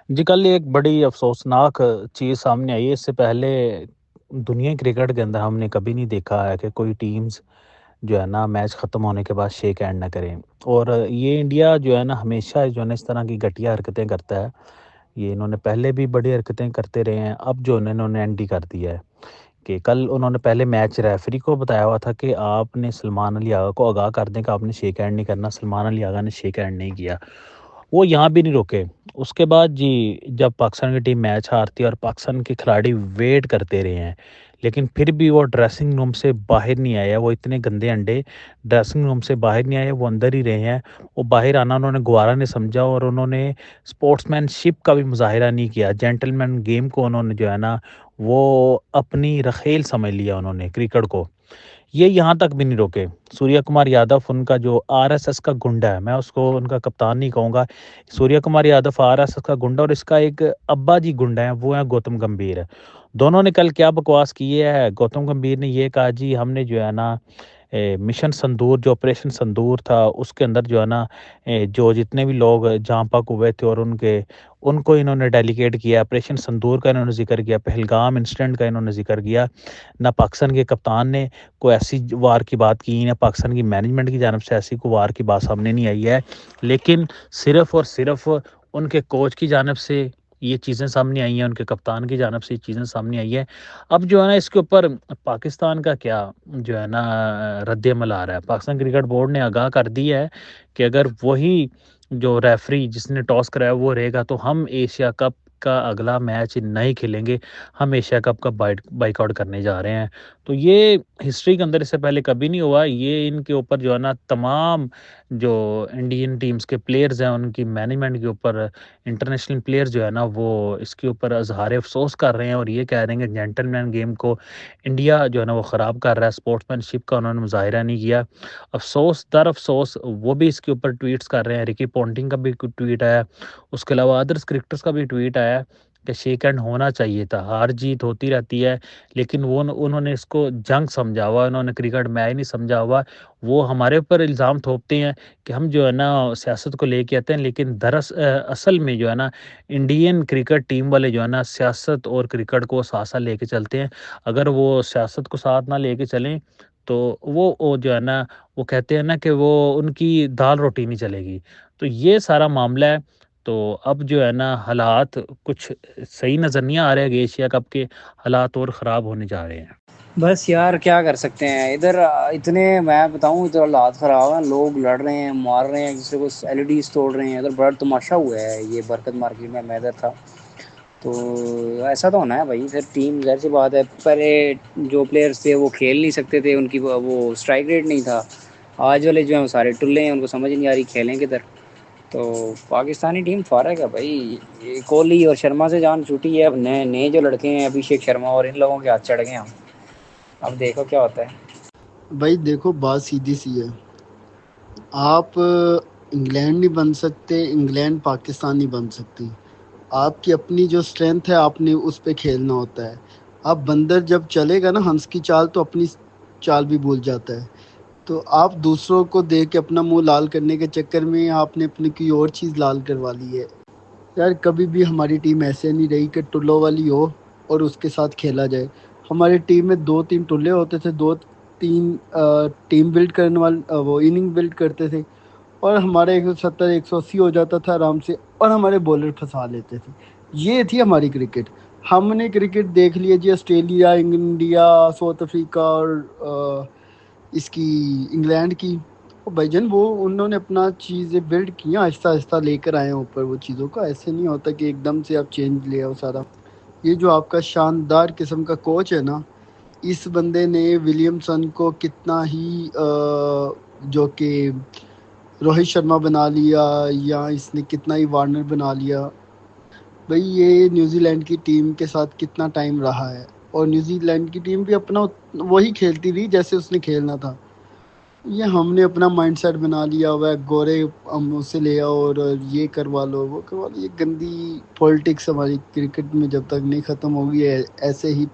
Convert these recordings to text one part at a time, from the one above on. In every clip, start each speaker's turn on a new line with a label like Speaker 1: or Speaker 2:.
Speaker 1: जी, कल एक बड़ी अफ़सोसनाक चीज़ सामने आई है। इससे पहले दुनिया क्रिकेट के अंदर हमने कभी नहीं देखा है कि कोई टीम्स जो है ना मैच ख़त्म होने के बाद शेक हैंड ना करें। और ये इंडिया जो है ना हमेशा जो है ना इस तरह की घटिया हरकतें करता है। ये इन्होंने पहले भी बड़ी हरकतें करते रहे हैं, अब जो है ना इन्होंने एंटी कर दिया है कि कल उन्होंने पहले मैच रेफ़री को बताया हुआ था कि आपने सलमान अली आगा को आगाह कर दें कि आपने शेक हैंड नहीं करना। सलमान अली आगा ने शेक हैंड नहीं किया। वो यहाँ भी नहीं रुके। उसके बाद जी, जब पाकिस्तान की टीम मैच हारती है और पाकिस्तान के खिलाड़ी वेट करते रहे हैं, लेकिन फिर भी वो ड्रेसिंग रूम से बाहर नहीं आए हैं। वो इतने गंदे अंडे ड्रेसिंग रूम से बाहर नहीं आए, वो अंदर ही रहे हैं। वो बाहर आना उन्होंने गवारा नहीं समझा और उन्होंने स्पोर्ट्समैनशिप का भी मुज़ाहिरा नहीं किया। जेंटलमैन गेम को उन्होंने जो है ना, वो अपनी रखेल समझ लिया उन्होंने क्रिकेट को। ये यहाँ तक भी नहीं रुके। सूर्या कुमार यादव उनका जो आरएसएस का गुंडा है, मैं उसको उनका कप्तान नहीं कहूँगा। सूर्या कुमार यादव आरएसएस का गुंडा और इसका एक अब्बा जी गुंडा है, वो है गौतम गंभीर। दोनों ने कल क्या बकवास की है, गौतम गंभीर ने ये कहा जी हमने जो है ना मिशन संदूर जो ऑपरेशन संदूर था उसके अंदर जो है ना जो जितने भी लोग जहाँ पाक हुए थे और उनको इन्होंने डेलीगेट किया। ऑपरेशन संदूर का इन्होंने ज़िक्र किया, पहलगाम इंसिडेंट का इन्होंने ज़िक्र किया। ना पाकिस्तान के कप्तान ने कोई ऐसी वार की बात की, ना पाकिस्तान की मैनेजमेंट की जानब से ऐसी कोई वार की बात सामने नहीं आई है। लेकिन सिर्फ़ और सिर्फ़ उनके कोच की जानब से ये चीज़ें सामने आई हैं, उनके कप्तान की जानब से ये चीज़ें सामने आई हैं। अब जो है ना इसके ऊपर पाकिस्तान का क्या जो है ना रद्द-ए-अमल आ रहा है। पाकिस्तान क्रिकेट बोर्ड ने आगाह कर दिया है कि अगर वही जो रेफ़री जिसने टॉस कराया वो रहेगा तो हम एशिया कप का अगला मैच नहीं खेलेंगे। हम एशिया कप का बायकॉट करने जा रहे हैं। तो ये हिस्ट्री के अंदर इससे पहले कभी नहीं हुआ। ये इनके ऊपर जो है ना तमाम जो इंडियन टीम्स के प्लेयर्स हैं उनकी मैनेजमेंट के ऊपर इंटरनेशनल प्लेयर जो है ना वो इसके ऊपर इज़हार अफ़सोस कर रहे हैं और ये कह रहे हैं कि जेंटलमैन गेम को इंडिया जो है ना वो ख़राब कर रहा है। स्पोर्ट्समैनशिप का उन्होंने मुज़ाहिरा नहीं किया। अफ़सोस दर अफ़सोस वो भी इसके ऊपर ट्वीट्स कर रहे हैं। रिकी पॉन्टिंग का भी कोई ट्वीट आया। उसके अलावा अदर्स क्रिकेटर्स का भी ट्वीट आया कि शेक हैंड होना चाहिए था। हार-जीत होती रहती है, लेकिन वो उन्होंने इसको जंग समझा हुआ है, उन्होंने क्रिकेट मैच नहीं समझा हुआ। वो हमारे ऊपर इल्ज़ाम थोपते हैं कि हम जो है ना सियासत को लेके आते हैं, लेकिन असल में जो है ना इंडियन क्रिकेट टीम वाले जो है ना सियासत और क्रिकेट को साथ-साथ लेके चलते हैं। अगर वो सियासत को साथ ना लेके चलें, तो वो जो है ना वो कहते हैं ना कि वो उनकी दाल-रोटी नहीं चलेगी। तो ये सारा मामला है। तो अब जो है ना हालात कुछ सही नज़र नहीं आ रहे हैं कि एशिया कप के हालात और ख़राब होने जा रहे हैं।
Speaker 2: बस यार क्या कर सकते हैं इधर इतने मैं बताऊं इधर हालात ख़राब हैं। लोग लड़ रहे हैं, मार रहे हैं एक दूसरे को, एलईडीज तोड़ रहे हैं। इधर बड़ा तमाशा हुआ है ये बरकत मार्केट में। मैं इधर था तो ऐसा तो होना है भाई। फिर टीम ज़ाहिर सी बात है, पहले जो प्लेयर्स थे वो खेल नहीं सकते थे, उनकी वो स्ट्राइक रेट नहीं था। आज वाले जो हैं वो सारे टुल्ले हैं, उनको समझ नहीं आ रही खेलें किधर। तो पाकिस्तानी टीम फारग है भाई। ये कोहली और शर्मा से जान छूटी है। अब नए नए जो लड़के हैं, अभिषेक शर्मा और इन लोगों के हाथ चढ़ गए हम। अब देखो क्या होता है।
Speaker 3: भाई देखो, बात सीधी सी है। आप इंग्लैंड नहीं बन सकते, इंग्लैंड पाकिस्तान नहीं बन सकती। आपकी अपनी जो स्ट्रेंथ है आपने उस पे खेलना होता है। आप बंदर जब चलेगा ना हंस की चाल, तो अपनी चाल भी भूल जाता है। तो आप दूसरों को देख के अपना मुंह लाल करने के चक्कर में आपने अपनी कोई और चीज़ लाल करवा ली है। यार कभी भी हमारी टीम ऐसे नहीं रही कि टुल्लों वाली हो और उसके साथ खेला जाए। हमारी टीम में 2-3 टुल्ले होते थे, 2-3 टीम बिल्ड करने वाले, वो इनिंग बिल्ड करते थे, और हमारा 170 180 हो जाता था आराम से, और हमारे बॉलर फंसा लेते थे। ये थी हमारी क्रिकेट। हमने क्रिकेट देख लिया जी, ऑस्ट्रेलिया, इंडिया, साउथ अफ्रीका और इसकी इंग्लैंड की। और भाईजान वो उन्होंने अपना चीज़ें बिल्ड किया, आहिस्ता आहिस्ता लेकर आए हैं ऊपर वो चीज़ों को। ऐसे नहीं होता कि एकदम से आप चेंज ले आओ सारा। ये जो आपका शानदार किस्म का कोच है ना, इस बंदे ने विलियमसन को कितना ही जो कि रोहित शर्मा बना लिया, या इसने कितना ही वार्नर बना लिया। भाई ये न्यूजीलैंड की टीम के साथ कितना टाइम रहा है, और न्यूजीलैंड की टीम भी अपना वही खेलती रही जैसे उसने खेलना था। ये हमने अपना माइंडसेट बना लिया हुआ है, गोरे हम उसे ले आओ और ये करवा लो वो करवा लो। ये गंदी पॉलिटिक्स हमारी क्रिकेट में जब तक नहीं ख़त्म होगी ऐसे ही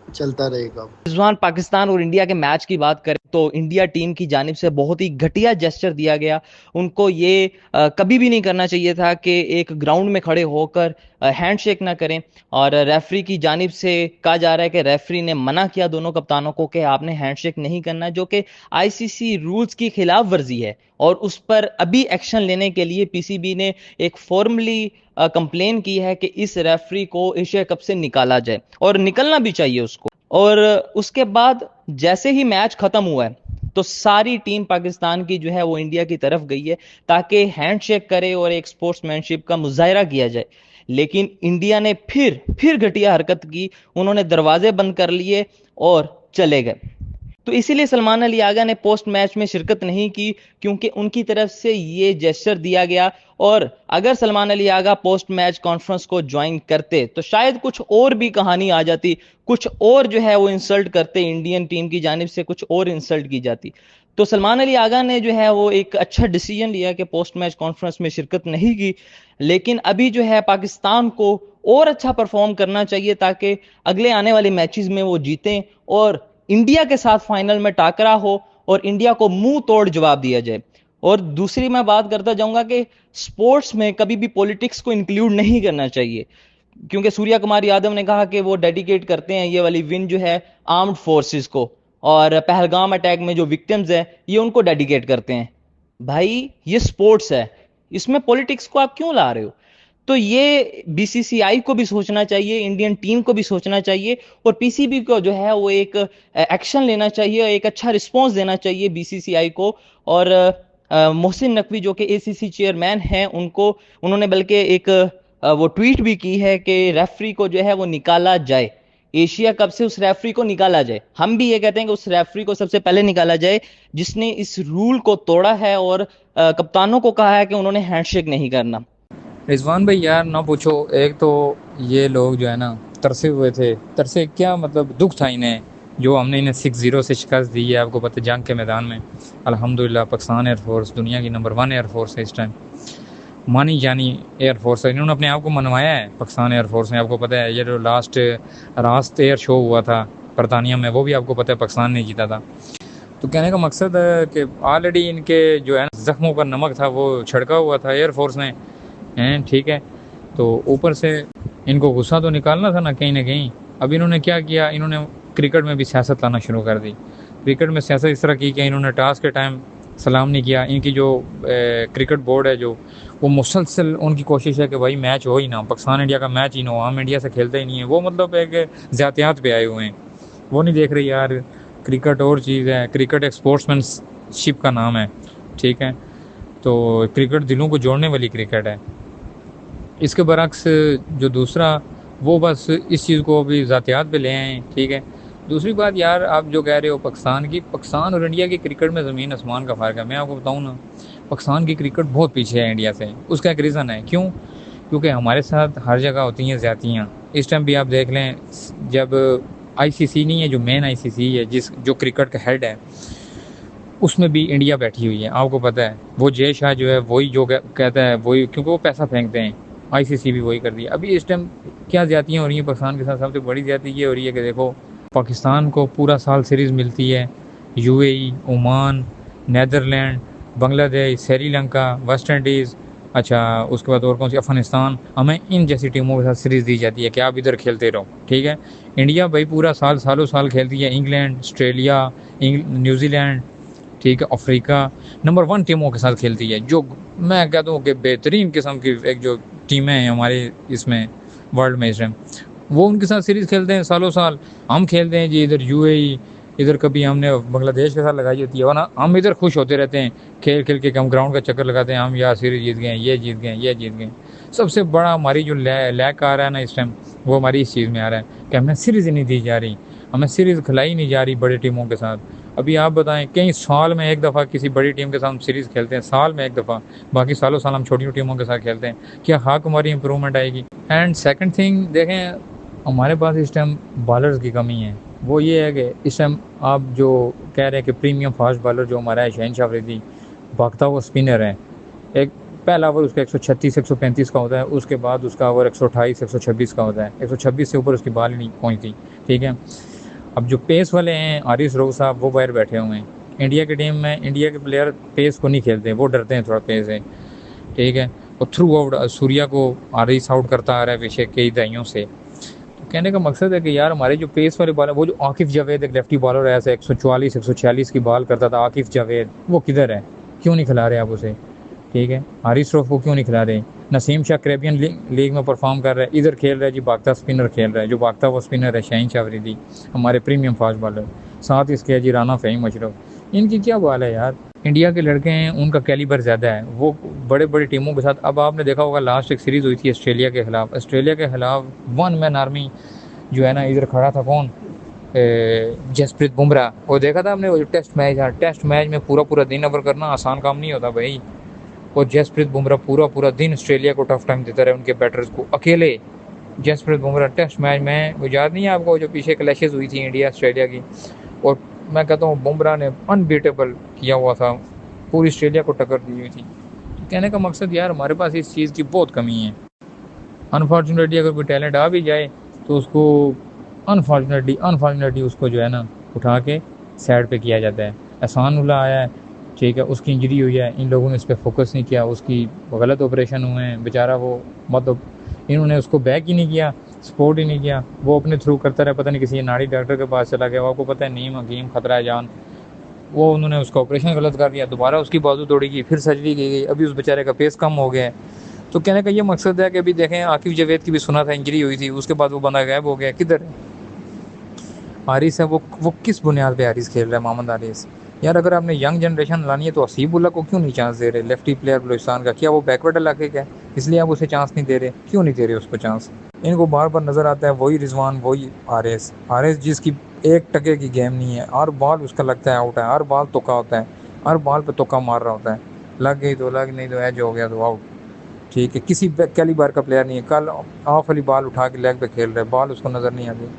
Speaker 3: चलता रहेगा।
Speaker 4: रिजवान, पाकिस्तान और इंडिया के मैच की बात करें तो इंडिया टीम की जानिब से बहुत ही घटिया जेस्चर दिया गया। उनको ये कभी भी नहीं करना चाहिए था कि एक ग्राउंड में खड़े होकर हैंडशेक ना करें। और रेफरी की जानिब से कहा जा रहा है कि रेफरी ने मना किया दोनों कप्तानों को कि आपने हैंडशेक नहीं करना, जो कि आईसीसी रूल्स की खिलाफ वर्जी है। और उस पर अभी एक्शन लेने के लिए पीसीबी ने एक फॉर्मली कंप्लेन की है कि इस रेफरी को एशिया कप से निकाला जाए, और निकलना भी चाहिए उसको। और उसके बाद जैसे ही मैच खत्म हुआ है तो सारी टीम पाकिस्तान की जो है वो इंडिया की तरफ गई है ताकि हैंडशेक करे और एक स्पोर्ट्समैनशिप का मुजाहरा किया जाए। लेकिन इंडिया ने फिर घटिया हरकत की, उन्होंने दरवाजे बंद कर लिए और चले गए। तो इसीलिए सलमान अली आगा ने पोस्ट मैच में शिरकत नहीं की, क्योंकि उनकी तरफ से ये जेस्चर दिया गया। और अगर Salman Ali Agha post match conference को ज्वाइन करते तो शायद कुछ और भी कहानी आ जाती, कुछ और जो है वो इंसल्ट करते, इंडियन टीम की जानिब से कुछ और इंसल्ट की जाती। तो सलमान अली आगा ने जो है वो एक अच्छा डिसीजन लिया कि पोस्ट मैच कॉन्फ्रेंस में शिरकत नहीं की। लेकिन अभी जो है पाकिस्तान को और अच्छा परफॉर्म करना चाहिए ताकि अगले आने वाले मैचेस में वो जीतें और इंडिया के साथ फाइनल में टाकरा हो और इंडिया को मुंह तोड़ जवाब दिया जाए। और दूसरी मैं बात करता जाऊंगा कि स्पोर्ट्स में कभी भी पॉलिटिक्स को इंक्लूड नहीं करना चाहिए, क्योंकि सूर्या कुमार यादव ने कहा कि वो डेडिकेट करते हैं ये वाली विन जो है आर्म्ड फोर्सेस को, और पहलगाम अटैक में जो विक्टिम्स है ये उनको डेडिकेट करते हैं। भाई ये स्पोर्ट्स है, इसमें पॉलिटिक्स को आप क्यों ला रहे हो? तो ये बीसीसीआई को भी सोचना चाहिए, इंडियन टीम को भी सोचना चाहिए, और पीसीबी को जो है वो एक एक्शन लेना चाहिए, एक अच्छा रिस्पॉन्स देना चाहिए बीसीसीआई को। और मोहसिन नकवी जो कि एसीसी चेयरमैन हैं, उनको उन्होंने बल्कि एक वो ट्वीट भी की है कि रेफरी को जो है वो निकाला जाए, एशिया कप से उस रेफरी को निकाला जाए। हम भी ये कहते हैं कि उस रेफरी को सबसे पहले निकाला जाए जिसने इस रूल को तोड़ा है और कप्तानों को कहा है कि उन्होंने हैंडशेक नहीं करना।
Speaker 5: रिजवान भाई यार ना पूछो, एक तो ये लोग जो है ना तरसे हुए थे, तरसे क्या मतलब दुख था इन्हें, जो हमने इन्हें 6-0 से शिकस्त दी है। आपको पता है जंग के मैदान में अल्हम्दुलिल्लाह पाकिस्तान एयरफोर्स दुनिया की नंबर 1 एयरफोर्स है इस टाइम, मानी जानी एयरफोर्स है। इन्होंने अपने आप को मनवाया है पाकिस्तान एयरफोर्स ने। आपको पता है ये जो लास्ट एयर शो हुआ था बरतानिया में, वो भी आपको पता है पाकिस्तान ने जीता था। तो कहने का मकसद है कि ऑलरेडी इनके जो है जख्मों पर नमक था वो छिड़का हुआ था एयरफोर्स ने, हैं ठीक है। तो ऊपर से इनको गुस्सा तो निकालना था ना कहीं। अब इन्होंने क्या किया, इन्होंने क्रिकेट में भी सियासत लाना शुरू कर दी। क्रिकेट में सियासत इस तरह की कि इन्होंने टॉस के टाइम सलाम नहीं किया। इनकी जो क्रिकेट बोर्ड है जो वो मुसलसल उनकी कोशिश है कि भाई मैच हो ही ना, पाकिस्तान इंडिया का मैच ही ना हो, हम इंडिया से खेलते ही नहीं है। वो मतलब एक ज़्यादतियात पे आए हुए हैं, वो नहीं देख रही यार क्रिकेट और चीज़ है, क्रिकेट एक स्पोर्ट्समैनशिप का नाम है, ठीक है। तो क्रिकेट दिलों को जोड़ने वाली क्रिकेट है। इसके बरक्स जो दूसरा वो बस इस चीज़ को अभी ज़ातियात पे ले आए, ठीक है। दूसरी बात यार आप जो कह रहे हो पाकिस्तान और इंडिया की क्रिकेट में ज़मीन आसमान का फ़र्क है। मैं आपको बताऊं ना, पाकिस्तान की क्रिकेट बहुत पीछे है इंडिया से। उसका एक रीज़न है, क्योंकि हमारे साथ हर जगह होती हैं ज़्यादतियाँ। इस टाइम भी आप देख लें, जब आईसीसी नहीं है, जो मेन आईसीसी है जो क्रिकेट का हेड है, उसमें भी इंडिया बैठी हुई है। आपको पता है वो जय शाह जो है वही जो कहता है वही, क्योंकि वो पैसा फेंकते हैं। आईसीसी भी वही कर दिया। अभी इस टाइम क्या ज़्यादतियाँ हो रही हैं पाकिस्तान के साथ, सबसे बड़ी ज़्यादती ये हो रही है कि देखो पाकिस्तान को पूरा साल सीरीज़ मिलती है UAE, Oman, Netherlands, Bangladesh, Sri Lanka, West Indies, अच्छा उसके बाद और कौन सी, अफगानिस्तान। हमें इन जैसी टीमों के साथ सीरीज़ दी जाती है कि आप इधर खेलते रहो, ठीक है। इंडिया भाई पूरा सालों साल खेलती है इंग्लैंड, ऑस्ट्रेलिया, न्यूजीलैंड, ठीक है, अफ्रीका, नंबर 1 टीमों के साथ खेलती है, जो मैं कहता हूँ कि बेहतरीन किस्म की एक जो टीमें हैं हमारे इसमें वर्ल्ड में इस टाइम, वो उनके साथ सीरीज़ खेलते हैं सालों साल। हम खेलते हैं जी इधर यूएई, इधर कभी हमने बांग्लादेश के साथ लगाई होती है, वरना हम इधर खुश होते रहते हैं खेल के हम ग्राउंड का चक्कर लगाते हैं, हम यहाँ सीरीज़ जीत गए, ये जीत गए। सबसे बड़ा हमारी जो लैक आ रहा है ना इस टाइम, वो हमारी इस चीज़ में आ रहा है कि हमें सीरीज़ नहीं दी जा रही, हमें सीरीज़ खिलाई नहीं जा रही बड़ी टीमों के साथ। अभी आप बताएं, कई साल में एक दफ़ा किसी बड़ी टीम के साथ हम सीरीज़ खेलते हैं, साल में एक दफ़ा, बाकी सालों साल हम छोटी टीमों के साथ खेलते हैं। क्या हाँ हमारी इंप्रूवमेंट आएगी? एंड सेकंड थिंग देखें, हमारे पास इस टाइम बॉलर्स की कमी है। वो ये है कि इस टाइम आप जो कह रहे हैं कि प्रीमियम फास्ट बॉलर जो हमारा है शहनशाह अफरीदी, भागता हुआ स्पिनर है। एक पहला ओवर उसका 136-135 का होता है, उसके बाद उसका ओवर 128-126 का होता है, 126 से ऊपर उसकी बॉल नहीं पहुँचती, ठीक है। अब जो पेस वाले हैं हारिस रऊफ साहब वो बाहर बैठे हुए हैं। इंडिया की टीम में इंडिया के प्लेयर पेस को नहीं खेलते, वो डरते हैं थोड़ा पेस से, ठीक है। और थ्रू आउट सूर्या को हारिस आउट करता आ रहा है पीछे कई दहाइयों से। तो कहने का मकसद है कि यार हमारे जो पेस वाले बॉलर, वो जो आकिफ जावेद एक लेफ्टी बॉलर है, ऐसे 144 146 की बॉल करता था आकिफ जावेद, वो किधर है? क्यों नहीं खिला रहे आप उसे? ठीक है, हारिस रऊफ को क्यों नहीं खिला रहे? नसीम शाह कैरेबियन लीग में परफॉर्म कर रहा है, इधर खेल रहा है जी भागता स्पिनर खेल रहा है, जो भागता वो स्पिनर है शाहीन शाह अफरीदी, हमारे प्रीमियम फास्ट बॉलर। साथ इसके है जी राना फ़हीम अशरफ। इनकी क्या बॉल है यार? इंडिया के लड़के हैं, उनका कैलिबर ज़्यादा है, वो बड़े बड़े टीमों के साथ। अब आपने देखा होगा लास्ट एक सीरीज़ हुई थी ऑस्ट्रेलिया के खिलाफ, ऑस्ट्रेलिया के खिलाफ वन मैन आर्मी जो है ना, इधर खड़ा था कौन, जसप्रीत बुमराह। वो देखा था हमने, वो जो टेस्ट मैच है, टेस्ट मैच में पूरा पूरा दिन ओवर करना आसान काम नहीं होता भाई। और जसप्रीत बुमराह पूरा पूरा दिन ऑस्ट्रेलिया को टफ टाइम देता रहे, उनके बैटर्स को अकेले। जसप्रीत बुमराह टेस्ट मैच में, वो याद नहीं है आपको जो पीछे क्लैशेस हुई थी इंडिया ऑस्ट्रेलिया की, और मैं कहता हूँ बुमराह ने अनबीटेबल किया हुआ था, पूरी ऑस्ट्रेलिया को टक्कर दी हुई थी। तो कहने का मकसद यार हमारे पास इस चीज़ की बहुत कमी है। अनफॉर्चुनेटली अगर कोई टैलेंट आ भी जाए तो उसको अनफॉर्चुनेटली उसको जो है ना उठा के साइड पे किया जाता है। एहसान उल्लाह आया है, ठीक है, उसकी इंजरी हुई है, इन लोगों ने इस पर फोकस नहीं किया, उसकी गलत ऑपरेशन हुए हैं बेचारा, वो मतलब इन्होंने उसको बैक ही नहीं किया, सपोर्ट ही नहीं किया, वो अपने थ्रू करता रहा, पता नहीं किसी नाड़ी डॉक्टर के पास चला गया, वो आपको पता है नीम हकीम खतरा है जान, वो उन्होंने उसका ऑपरेशन गलत कर दिया, दोबारा उसकी बाजू तोड़ी गई, फिर सर्जरी की गई, अभी उस बेचारे का पेस कम हो गया है। तो कहने का ये मकसद है कि अभी देखें आकिफ जावेद की भी सुना था इंजरी हुई थी, उसके बाद वो बंदा गायब हो गया, किधर है हारिस? है वो किस बुनियाद पे हारिस खेल रहा है, मोहम्मद हारिस? यार अगर आपने यंग जनरेशन लानी है तो हसीबुल्ला को क्यों नहीं चांस दे रहे? लेफ्टी प्लेयर बलूचिस्तान का, क्या वो बैकवर्ड इलाके का है इसलिए आप उसे चांस नहीं दे रहे? क्यों नहीं दे रहे उसको चांस? इनको बार बार नज़र आता है वही रिजवान, वही हारिस। हारिस जिसकी 1 टके की गेम नहीं है, हर बॉल उसका लगता है आउट है, हर बॉल तुक्का होता है, हर बॉल पे तुक्का मार रहा होता है, लग गई तो लग, नहीं तो एज हो गया तो आउट, ठीक है। किसी कैलिबर का प्लेयर नहीं है। कल ऑफ वाली बॉल उठा के लेग पे खेल रहे, बॉल उसको नज़र नहीं आती,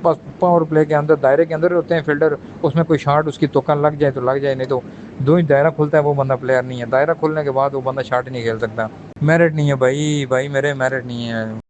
Speaker 5: बस पावर प्ले के अंदर दायरे के अंदर होते हैं फील्डर, उसमें कोई शॉट उसकी तुक्का लग जाए तो लग जाए, नहीं तो दो ही दायरा खुलता है वो बंदा प्लेयर नहीं है, दायरा खुलने के बाद वो बंदा शॉट ही नहीं खेल सकता। मेरिट नहीं है भाई, मेरे मेरिट नहीं है।